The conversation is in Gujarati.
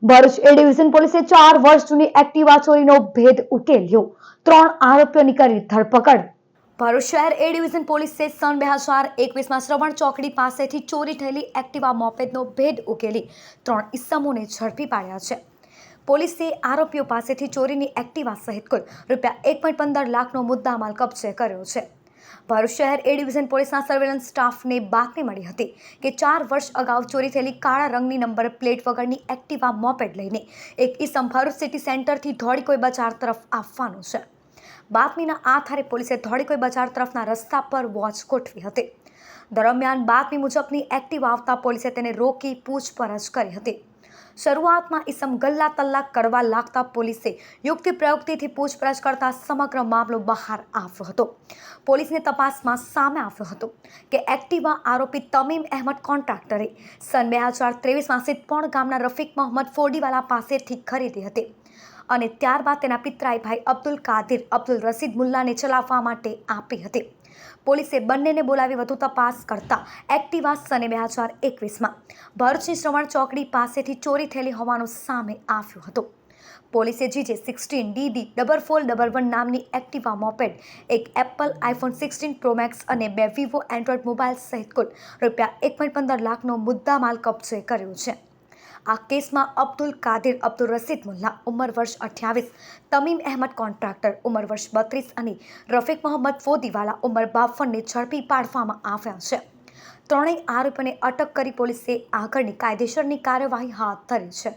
ભરૂચ એ ડિવિઝન પોલીસે 4 વર્ષ જૂની એક્ટિવા ચોરીનો ભેદ ઉકેલ્યો, 3 આરોપીઓની કરી ધરપકડ। ભરૂચ શહેર એ ડિવિઝન પોલીસે સન 2021માં શ્રવણ ચોકડી પાસેથી ચોરી થયેલી એક્ટિવા મોપેડનો ભેદ ઉકેલી 3 ઇસમોને ઝડપી પાડ્યા છે। પોલીસે આરોપીઓ પાસેથી ચોરીની એક્ટિવા સહિત કુલ ₹1.15 લાખનો મુદ્દામાલ કબજે કર્યો છે। ભરૂચ શહેર એ ડિવિઝન પોલીસના સર્વેલન્સ સ્ટાફને બાતમી મળી હતી કે 4 વર્ષ અગાઉ ચોરી થયેલી કાળા રંગની નંબર પ્લેટ વગરની એક્ટિવા મોપેડ લઈને એક ઇસમ ભરૂચ સિટી સેન્ટરથી ધોળીકોઈ બજાર તરફ આવવાનો છે। બાતમીના આધારે પોલીસે ધોળીકોઈ બજાર તરફના રસ્તા પર વોચ ગોઠવી હતી। દરમિયાન બાતમી મુજબની એક્ટિવા આવતા પોલીસે તેને રોકી પૂછપરછ કરી હતી। શરૂઆતમાં ઇસમ ગલ્લા તલ્લા કરવા લાગતા પોલીસે યુક્તિ પ્રયુક્તિથી પૂછપરછ કરતા સમગ્ર મામલો બહાર આવ્યો હતો। પોલીસની તપાસમાં સામે આવ્યો હતો કે એક્ટિવા આરોપી તમીમ અહેમદ કોન્ટ્રાક્ટરે સન 2023માં સિદ્ધપોણ ગામના રફીક મોહમ્મદ ફોડીવાલા પાસેથી ખરીદી હતી અને ત્યારબાદ તેના પિતરાઈ ભાઈ અબ્દુલ કાદિર અબ્દુલ રસીદ મુલ્લાને ચલાવવા માટે આપી હતી। પોલીસે બંનેને બોલાવી વધુ તપાસ કરતા એક્ટિવા સને 2021માં ભરૂચની શ્રવણ ચોકડી પાસેથી ચોરી થયેલી હોવાનું સામે આવ્યું હતું। પોલીસે GJ16 DD4411 નામની એક્ટિવા મોપેડ, એક એપલ આઈફોન 16 પ્રો મેક્સ અને 2 વિવો એન્ડ્રોઈડ મોબાઈલ સહિત કુલ ₹1.15 લાખનો મુદ્દામાલ કબજે કર્યો છે। આ કેસમાં અબ્દુલ કાદિર અબ્દુલ રસીદ મુલ્લા ઉંમર વર્ષ 28, તમીમ અહેમદ કોન્ટ્રાક્ટર ઉંમર વર્ષ 32 અને રફીક મોહમ્મદ ફોદીવાલા ઉંમર 52ને ઝડપી પાડવામાં આવ્યા છે। ત્રણેય આરોપીઓને અટક કરી પોલીસે આગળની કાયદેસરની કાર્યવાહી હાથ ધરી છે।